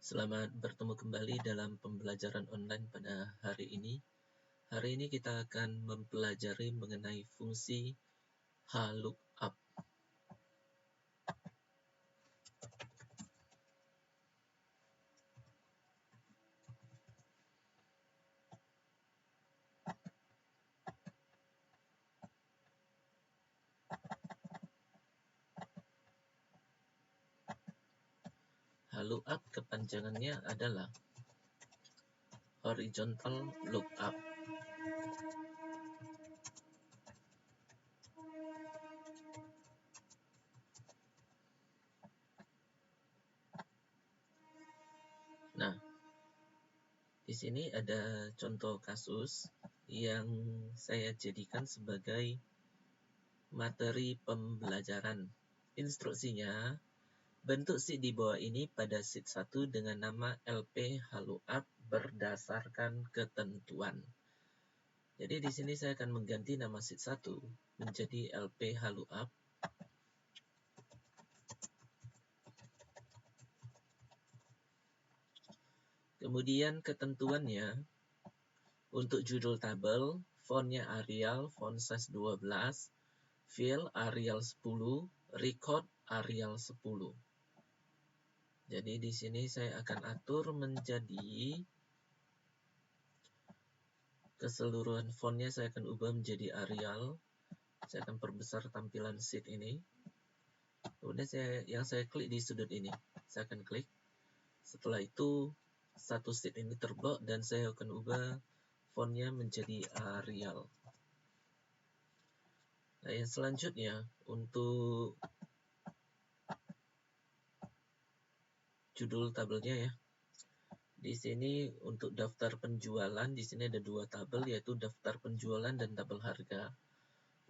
Selamat bertemu kembali dalam pembelajaran online pada hari ini. Hari ini kita akan mempelajari mengenai fungsi HLOOKUP. HLOOKUP kepanjangannya adalah Horizontal Lookup. Nah, di sini ada contoh kasus yang saya jadikan sebagai materi pembelajaran. Instruksinya, bentuk sheet di bawah ini pada sheet 1 dengan nama LP HLOOKUP berdasarkan ketentuan. Jadi di sini saya akan mengganti nama sheet 1 menjadi LP HLOOKUP. Kemudian ketentuannya, untuk judul tabel, fontnya Arial, font size 12, fill Arial 10, record Arial 10. Jadi di sini saya akan atur menjadi keseluruhan fontnya, saya akan ubah menjadi Arial. Saya akan perbesar tampilan sheet ini. Kemudian saya klik di sudut ini. Saya akan klik. Setelah itu satu sheet ini terblok dan saya akan ubah fontnya menjadi Arial. Nah, yang selanjutnya untuk judul tabelnya ya. Di sini untuk daftar penjualan, di sini ada dua tabel, yaitu daftar penjualan dan tabel harga.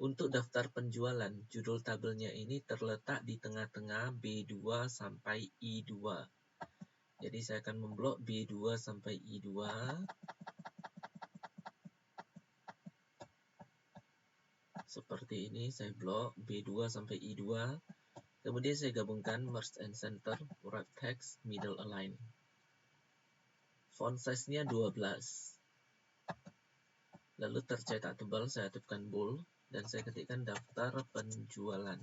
Untuk daftar penjualan, judul tabelnya ini terletak di tengah-tengah B2 sampai I2. Jadi saya akan memblok B2 sampai I2. Seperti ini, saya blok B2 sampai I2. Kemudian saya gabungkan merge and center, wrap text, middle align. Font size-nya 12. Lalu tercetak tebal, saya aktifkan bold dan saya ketikkan daftar penjualan.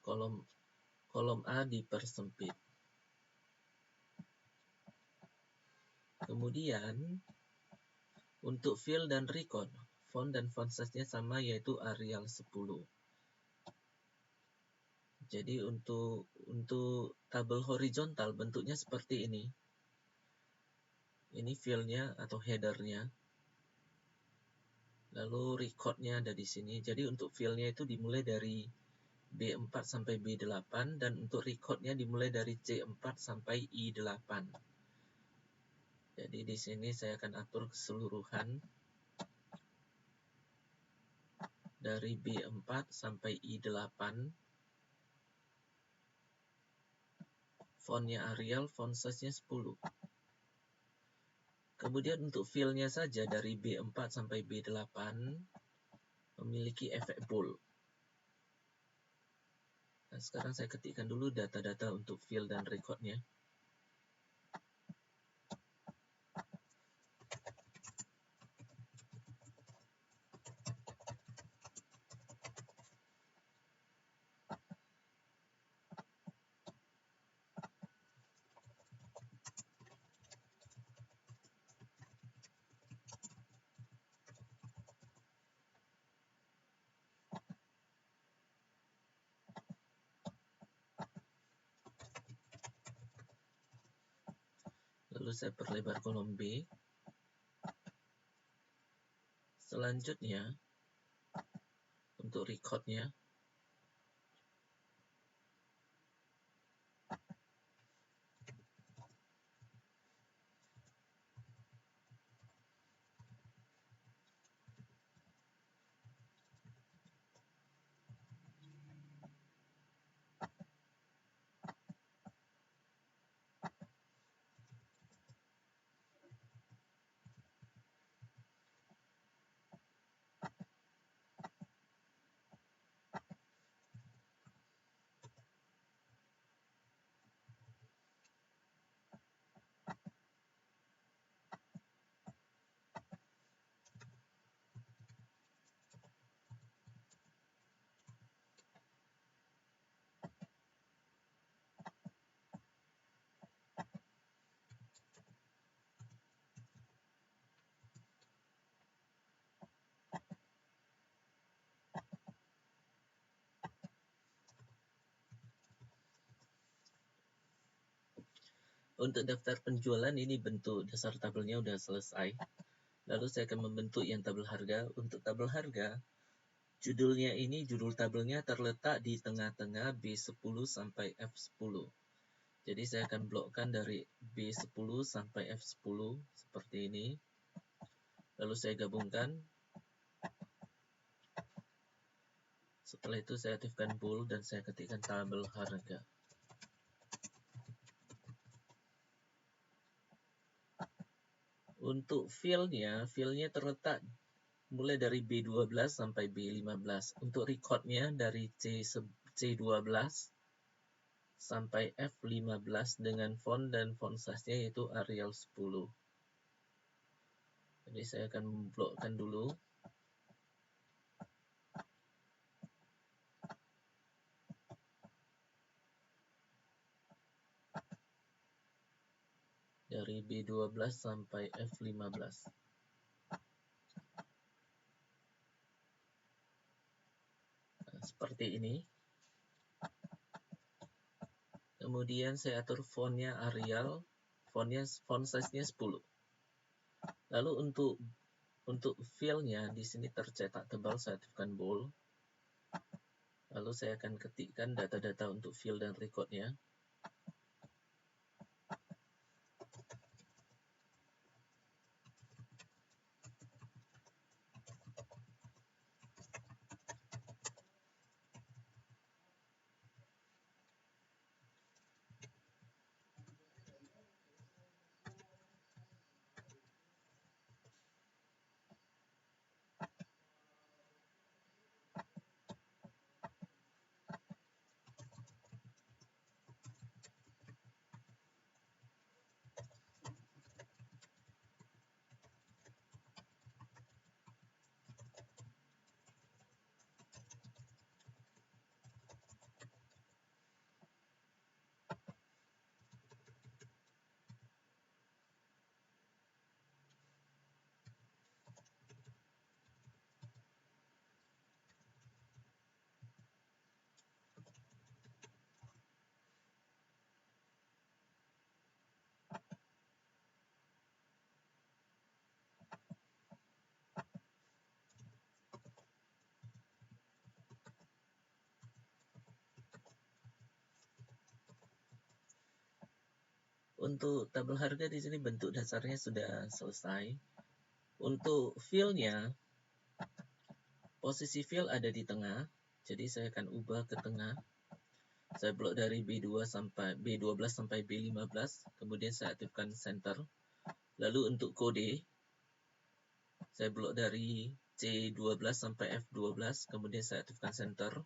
Kolom A dipersempit. Kemudian untuk fill dan record, font dan font size-nya sama, yaitu Arial 10. Jadi untuk tabel horizontal bentuknya seperti ini. Ini fill-nya atau header-nya. Lalu record-nya ada di sini. Jadi untuk fill-nya itu dimulai dari B4 sampai B8 dan untuk record-nya dimulai dari C4 sampai I8. Jadi di sini saya akan atur keseluruhan dari B4 sampai I8. Fontnya Arial, font size-nya 10. Kemudian untuk fill-nya saja dari B4 sampai B8 memiliki efek bold. Nah, sekarang saya ketikkan dulu data-data untuk fill dan record-nya. Lalu saya perlebar kolom B. Selanjutnya, untuk record-nya, Untuk daftar penjualan ini bentuk dasar tabelnya udah selesai. Lalu saya akan membentuk yang tabel harga. Untuk tabel harga, judulnya ini, judul tabelnya terletak di tengah-tengah B10 sampai F10. Jadi saya akan blokkan dari B10 sampai F10 seperti ini. Lalu saya gabungkan. Setelah itu saya aktifkan bool dan saya ketikkan tabel harga. Untuk filenya terletak mulai dari B12 sampai B15. Untuk recordnya dari C12 sampai F15 dengan font dan font size-nya yaitu Arial 10. Jadi saya akan blokkan dulu. Dari B12 sampai F15. Nah, seperti ini. Kemudian saya atur fontnya Arial, font size-nya 10. Lalu untuk fill-nya di sini tercetak tebal, saya aktifkan bold. Lalu saya akan ketikkan data-data untuk fill dan record-nya. Untuk tabel harga di sini bentuk dasarnya sudah selesai. Untuk fill-nya, posisi fill ada di tengah. Jadi saya akan ubah ke tengah. Saya blok dari B12 sampai B15, kemudian saya aktifkan center. Lalu untuk kode, saya blok dari C12 sampai F12, kemudian saya aktifkan center.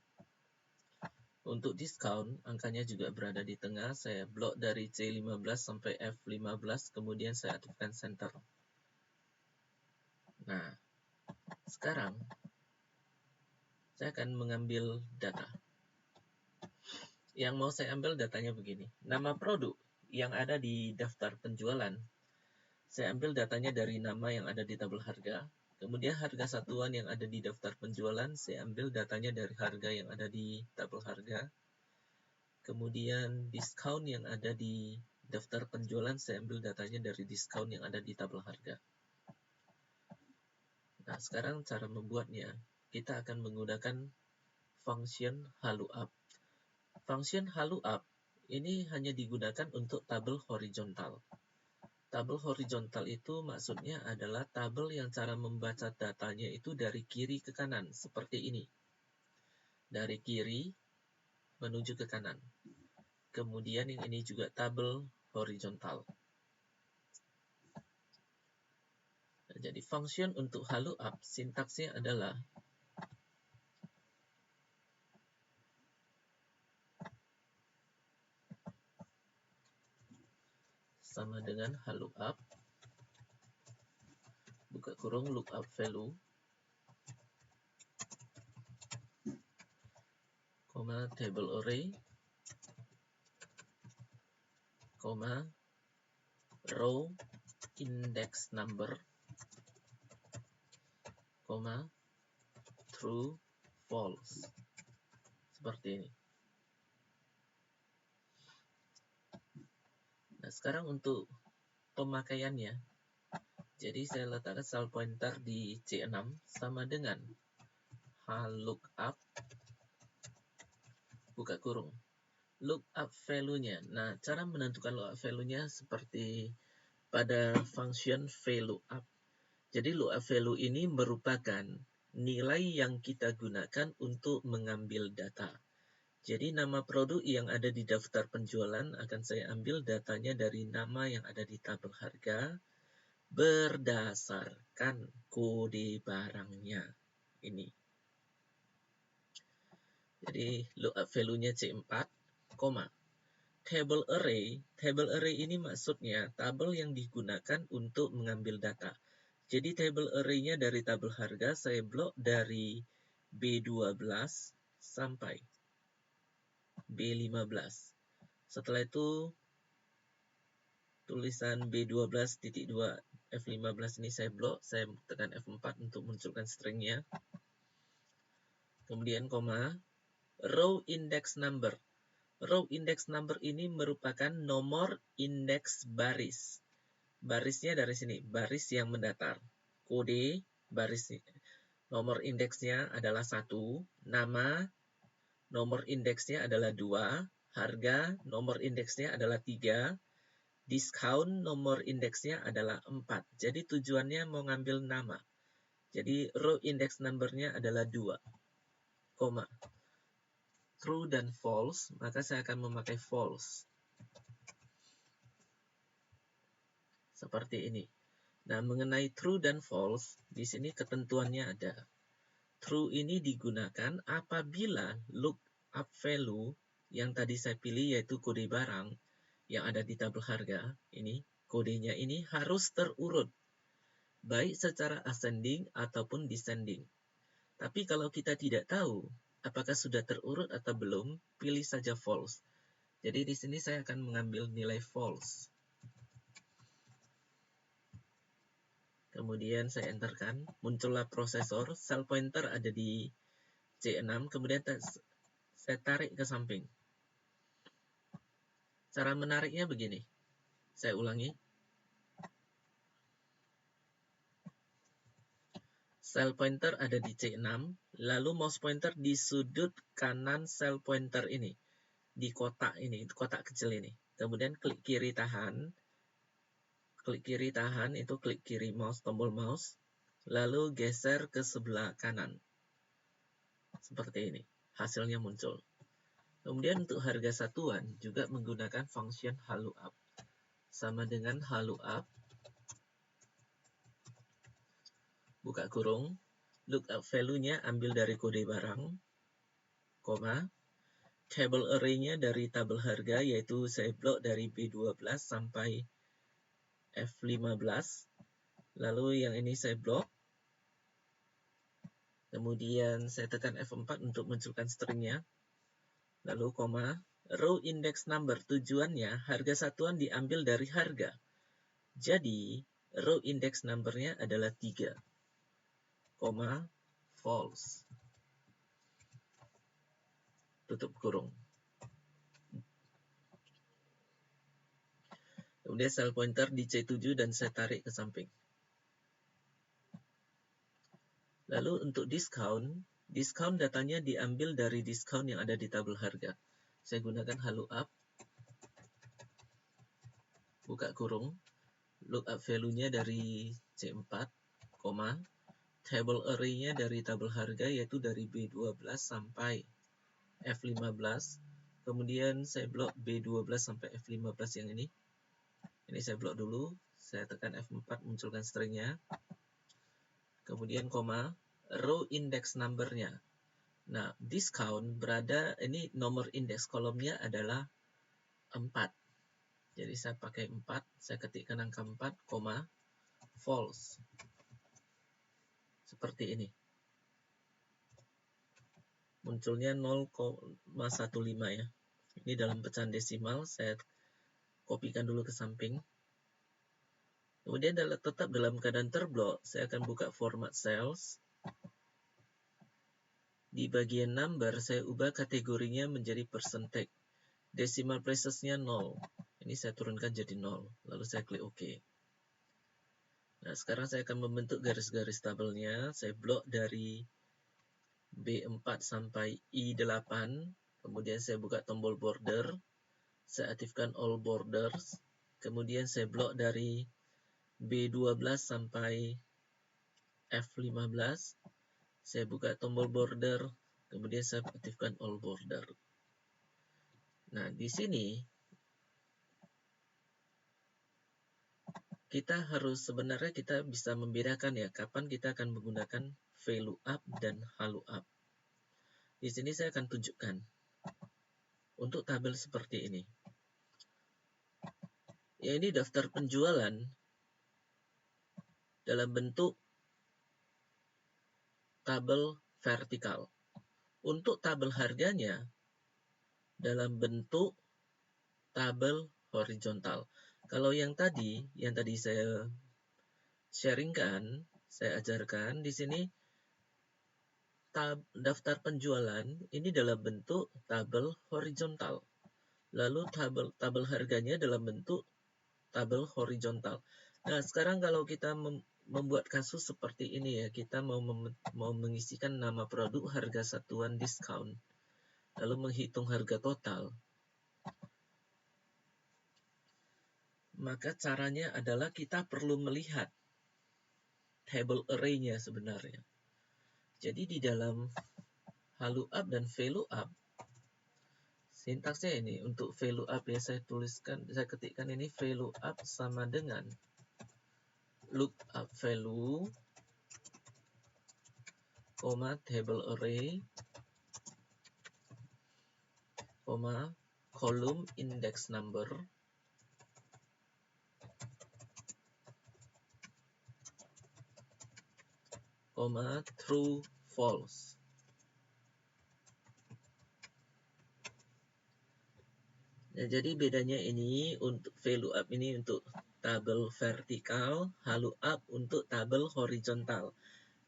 Untuk diskon, angkanya juga berada di tengah. Saya blok dari C15 sampai F15, kemudian saya aktifkan center. Nah, sekarang saya akan mengambil data. Yang mau saya ambil datanya begini. Nama produk yang ada di daftar penjualan, saya ambil datanya dari nama yang ada di tabel harga. Kemudian harga satuan yang ada di daftar penjualan, saya ambil datanya dari harga yang ada di tabel harga. Kemudian diskon yang ada di daftar penjualan, saya ambil datanya dari diskon yang ada di tabel harga. Nah, sekarang cara membuatnya, kita akan menggunakan function HALUUP. Function HALUUP ini hanya digunakan untuk tabel horizontal. Tabel horizontal itu maksudnya adalah tabel yang cara membaca datanya itu dari kiri ke kanan, seperti ini. Dari kiri menuju ke kanan. Kemudian yang ini juga tabel horizontal. Nah, jadi function untuk HALUUP, sintaksnya adalah sama dengan HALUUP, buka kurung lookup value, table array, row index number, true, false. Seperti ini. Nah, sekarang untuk pemakaiannya. Jadi saya letakkan sel pointer di C6 sama dengan lookup buka kurung lookup value-nya. Nah, cara menentukan lookup value-nya seperti pada function VLOOKUP. Jadi lookup value ini merupakan nilai yang kita gunakan untuk mengambil data. Jadi nama produk yang ada di daftar penjualan akan saya ambil datanya dari nama yang ada di tabel harga berdasarkan kode barangnya ini. Jadi lookup value-nya C4, table array. Table array ini maksudnya tabel yang digunakan untuk mengambil data. Jadi table array-nya dari tabel harga saya blok dari B12 sampai B15. Setelah itu tulisan B12.2 F15 ini saya blok, saya tekan F4 untuk munculkan stringnya. Kemudian koma, row index number. Row index number ini merupakan nomor indeks baris. Barisnya dari sini, baris yang mendatar. Kode baris, nomor indeksnya adalah 1, nama, nomor indeksnya adalah 2, harga, nomor indeksnya adalah 3, diskon, nomor indeksnya adalah 4. Jadi tujuannya mau ngambil nama. Jadi row index number-nya adalah 2, true dan false, maka saya akan memakai false. Seperti ini. Nah, mengenai true dan false, di sini ketentuannya ada. True ini digunakan apabila lookup value yang tadi saya pilih yaitu kode barang yang ada di tabel harga, ini kodenya ini harus terurut, baik secara ascending ataupun descending. Tapi kalau kita tidak tahu apakah sudah terurut atau belum, pilih saja false. Jadi di sini saya akan mengambil nilai false. Kemudian saya enterkan, muncullah prosesor, sel pointer ada di C6, kemudian saya tarik ke samping. Cara menariknya begini, saya ulangi. Sel pointer ada di C6, lalu mouse pointer di sudut kanan sel pointer ini, di kotak ini, kotak kecil ini. Kemudian klik kiri tahan, itu klik kiri mouse, tombol mouse, lalu geser ke sebelah kanan. Seperti ini, hasilnya muncul. Kemudian untuk harga satuan juga menggunakan function lookup. Sama dengan lookup, buka kurung, lookup value-nya ambil dari kode barang, table array-nya dari tabel harga, yaitu saya blok dari B12 sampai F15. Lalu yang ini saya blok. Kemudian saya tekan F4 untuk munculkan stringnya. Lalu row index number, tujuannya harga satuan diambil dari harga. Jadi row index number-nya adalah 3, false. Tutup kurung. Kemudian sel pointer di C7 dan saya tarik ke samping. Lalu untuk diskon datanya diambil dari diskon yang ada di tabel harga. Saya gunakan lookup, buka kurung, lookup value-nya dari C4, table array-nya dari tabel harga yaitu dari B12 sampai F15. Kemudian saya blok B12 sampai F15 yang ini. Ini saya blok dulu, saya tekan F4 munculkan stringnya. Kemudian row index number-nya. Nah, diskon berada, ini nomor indeks kolomnya adalah 4. Jadi saya pakai 4, saya ketikkan angka 4, false. Seperti ini. Munculnya 0,15 ya. Ini dalam pecahan desimal, saya kopikan dulu ke samping. Kemudian tetap dalam keadaan terblok, saya akan buka format cells. Di bagian number, saya ubah kategorinya menjadi percentage. Decimal places-nya 0. Ini saya turunkan jadi 0, lalu saya klik OK. Nah, sekarang saya akan membentuk garis-garis tabelnya. Saya blok dari B4 sampai I8, kemudian saya buka tombol border, saya aktifkan all borders, kemudian saya blok dari B12 sampai F15, saya buka tombol border, kemudian saya aktifkan all border. Nah, di sini sebenarnya kita bisa membedakan ya kapan kita akan menggunakan VLOOKUP dan HLOOKUP. Di sini saya akan tunjukkan untuk tabel seperti ini. Ya, ini daftar penjualan dalam bentuk tabel vertikal. Untuk tabel harganya dalam bentuk tabel horizontal. Kalau yang tadi saya sharingkan, saya ajarkan di sini daftar penjualan ini dalam bentuk tabel horizontal. Lalu tabel harganya dalam bentuk tabel horizontal. Nah, sekarang kalau kita membuat kasus seperti ini ya, kita mau mengisikan nama produk, harga satuan, diskon, lalu menghitung harga total. Maka caranya adalah kita perlu melihat table array-nya sebenarnya. Jadi di dalam HLOOKUP dan VLOOKUP, sintaksnya ini untuk VLOOKUP ya saya ketikkan ini VLOOKUP sama dengan lookup value, table array, column index number, true false. Nah, jadi bedanya ini untuk VLOOKUP ini untuk tabel vertikal, HLOOKUP untuk tabel horizontal.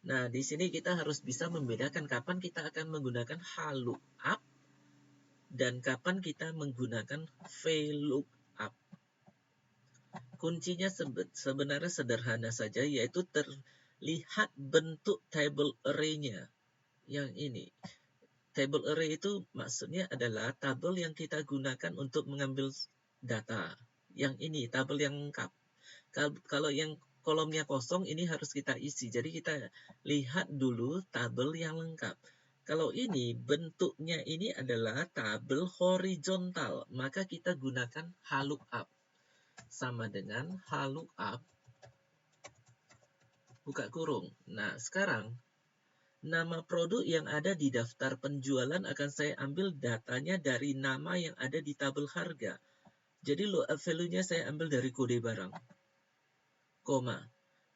Nah, di sini kita harus bisa membedakan kapan kita akan menggunakan HLOOKUP dan kapan kita menggunakan VLOOKUP. Kuncinya sebenarnya sederhana saja, yaitu terlihat bentuk table array-nya. Yang ini. Table array itu maksudnya adalah tabel yang kita gunakan untuk mengambil data. Yang ini, tabel yang lengkap. Kalau yang kolomnya kosong, ini harus kita isi. Jadi kita lihat dulu tabel yang lengkap. Kalau ini, bentuknya ini adalah tabel horizontal. Maka kita gunakan HLOOKUP. Sama dengan HLOOKUP, buka kurung. Nah, sekarang nama produk yang ada di daftar penjualan akan saya ambil datanya dari nama yang ada di tabel harga. Jadi lookup value-nya saya ambil dari kode barang.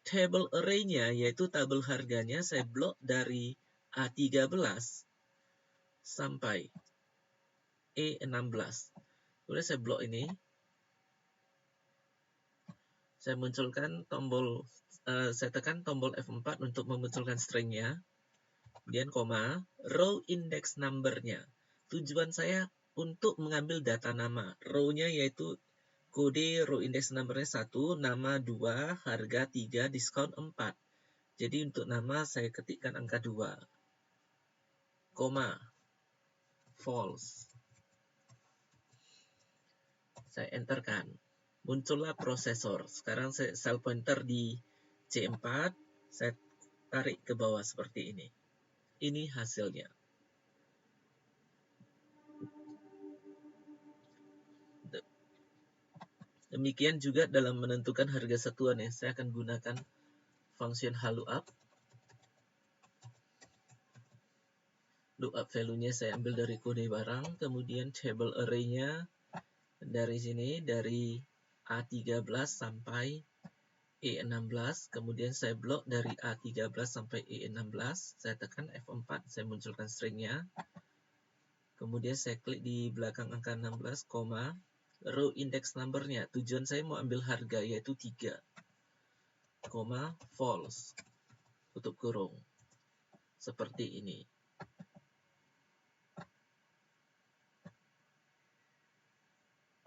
Table array-nya yaitu tabel harganya saya blok dari A13 sampai E16. Kemudian saya blok ini. Saya munculkan saya tekan tombol F4 untuk memunculkan string-nya. Kemudian row index number-nya. Tujuan saya untuk mengambil data nama. Row-nya yaitu kode row index number-nya 1, nama 2, harga 3, diskon 4. Jadi untuk nama saya ketikkan angka 2. False. Saya enterkan. Muncullah prosesor. Sekarang cell pointer di C4, saya tarik ke bawah seperti ini. Ini hasilnya. Demikian juga dalam menentukan harga satuan ya. Saya akan gunakan function HLOOKUP. Lookup value-nya saya ambil dari kode barang. Kemudian table array-nya dari sini, dari A13 sampai E16. Kemudian saya blok dari A13 sampai E16. Saya tekan F4, saya munculkan string-nya. Kemudian saya klik di belakang angka 16, row index number-nya. Tujuan saya mau ambil harga, yaitu 3. False. Tutup kurung. Seperti ini.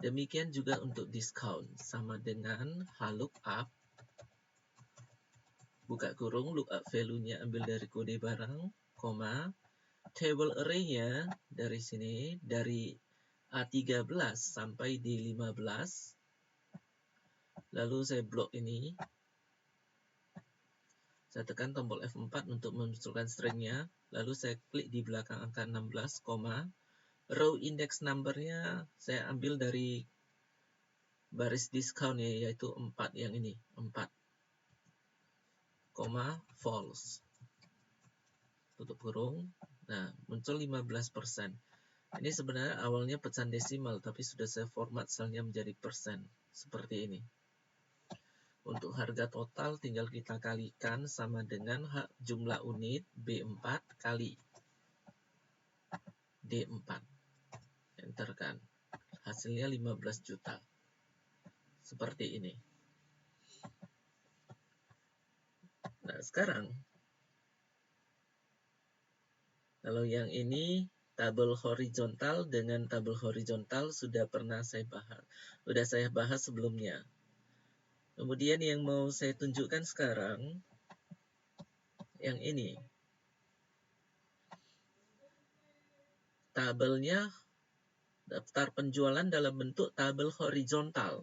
Demikian juga untuk diskon, sama dengan HLOOKUP, buka kurung, lookup value-nya ambil dari kode barang, koma, table array-nya dari sini, dari A13 sampai D15, lalu saya blok ini, saya tekan tombol F4 untuk memunculkan string-nya, lalu saya klik di belakang angka 16, row index number-nya saya ambil dari baris diskon ya, yaitu 4 yang ini, 4, false. Tutup kurung. Nah, muncul 15%. Ini sebenarnya awalnya pecahan desimal, tapi sudah saya format selnya menjadi persen. Seperti ini. Untuk harga total tinggal kita kalikan sama dengan jumlah unit B4 kali D4. Enterkan. Hasilnya 15 juta. Seperti ini. Nah, sekarang kalau yang ini tabel horizontal dengan tabel horizontal sudah pernah saya bahas sebelumnya. Kemudian yang mau saya tunjukkan sekarang yang ini. Tabelnya daftar penjualan dalam bentuk tabel horizontal.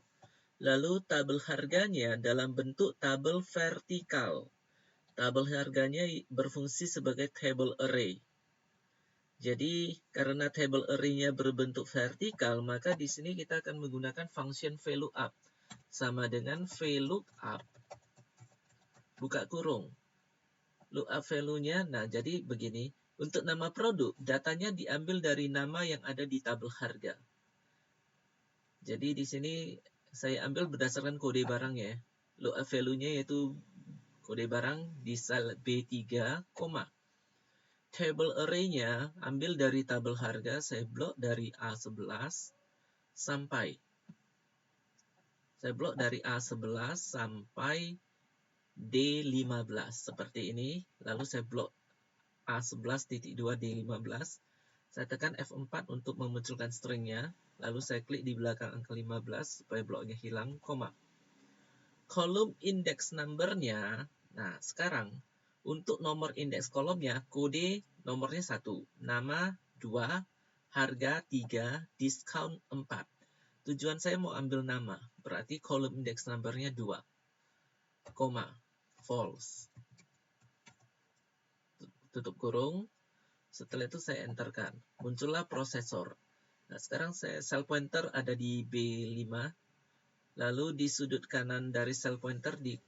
Lalu tabel harganya dalam bentuk tabel vertikal. Tabel harganya berfungsi sebagai table array. Jadi karena table array-nya berbentuk vertikal, maka di sini kita akan menggunakan function VLOOKUP sama dengan VLOOKUP buka kurung. Lookup value-nya, nah jadi begini, untuk nama produk, datanya diambil dari nama yang ada di tabel harga. Jadi di sini saya ambil berdasarkan kode barang ya. Lookup value-nya yaitu kode barang di sel B3, table array-nya ambil dari tabel harga, saya blok dari A11 sampai D15 seperti ini. Lalu saya blok A11.2 D15. Saya tekan F4 untuk memunculkan string-nya. Lalu saya klik di belakang angka 15 supaya bloknya hilang, koma. Kolom index number-nya, nah sekarang untuk nomor indeks kolomnya, kode nomornya 1, nama 2, harga 3, diskon 4. Tujuan saya mau ambil nama, berarti kolom indeks number-nya 2, koma, false. Tutup kurung. Setelah itu saya enterkan. Muncullah prosesor. Nah, sekarang cell pointer ada di B5. Lalu di sudut kanan dari cell pointer di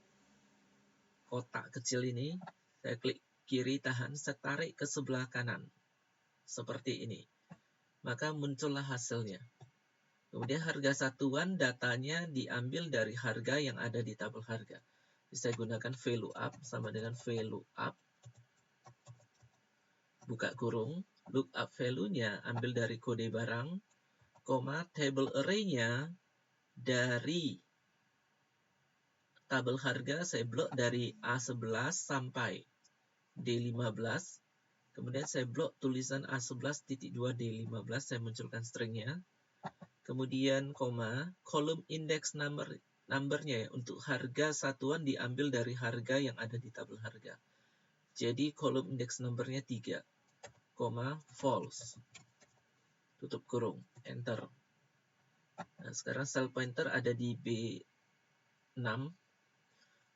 kotak kecil ini, saya klik kiri tahan, saya tarik ke sebelah kanan. Seperti ini. Maka muncullah hasilnya. Kemudian harga satuan datanya diambil dari harga yang ada di tabel harga. Jadi saya gunakan VLOOKUP sama dengan VLOOKUP. Buka kurung. Lookup value-nya ambil dari kode barang, koma, table array-nya dari tabel harga saya blok dari A11 sampai D15. Kemudian saya blok tulisan A11.2 D15, saya munculkan string-nya. Kemudian koma, kolom index number-nya ya, untuk harga satuan diambil dari harga yang ada di tabel harga. Jadi kolom index number-nya 3, koma, false. Tutup kurung, enter. Nah, sekarang cell pointer ada di B6.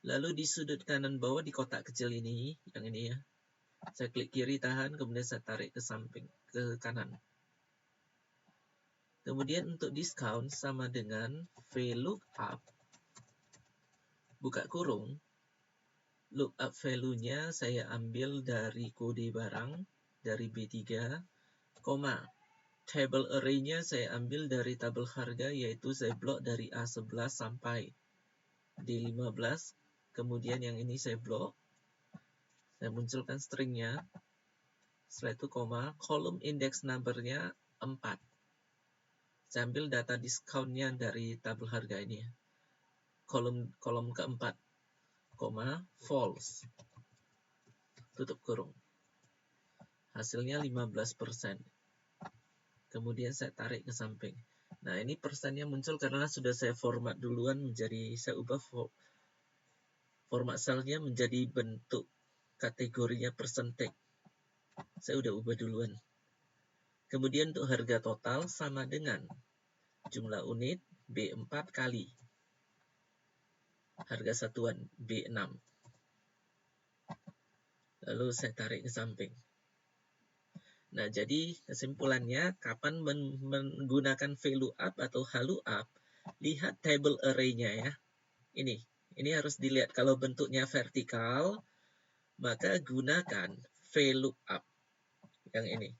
Lalu di sudut kanan bawah di kotak kecil ini, yang ini ya. Saya klik kiri tahan, kemudian saya tarik ke samping, ke kanan. Kemudian untuk diskon sama dengan VLOOKUP, buka kurung, lookup value-nya saya ambil dari kode barang, dari B3, koma, table array-nya saya ambil dari tabel harga, yaitu saya blok dari A11 sampai D15. Kemudian yang ini saya blok. Saya munculkan string-nya. Setelah itu koma, kolom index number-nya 4. Saya ambil data diskonnya dari tabel harga ini ya. Kolom keempat, koma, false. Tutup kurung. Hasilnya 15%. Kemudian saya tarik ke samping. Nah, ini persennya muncul karena sudah saya format duluan saya ubah format selnya menjadi bentuk kategorinya percentage. Saya udah ubah duluan. Kemudian untuk harga total sama dengan jumlah unit B4 kali harga satuan B6. Lalu saya tarik ke samping. Nah, jadi kesimpulannya, kapan menggunakan VLOOKUP atau HLOOKUP, lihat table array-nya ya. Ini harus dilihat. Kalau bentuknya vertikal, maka gunakan VLOOKUP yang ini.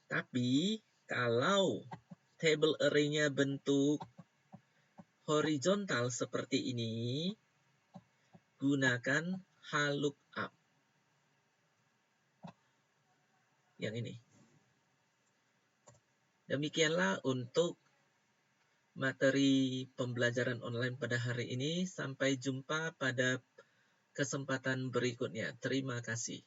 Tapi kalau table array-nya bentuk horizontal seperti ini, gunakan HLOOKUP yang ini. Demikianlah untuk materi pembelajaran online pada hari ini. Sampai jumpa pada kesempatan berikutnya. Terima kasih.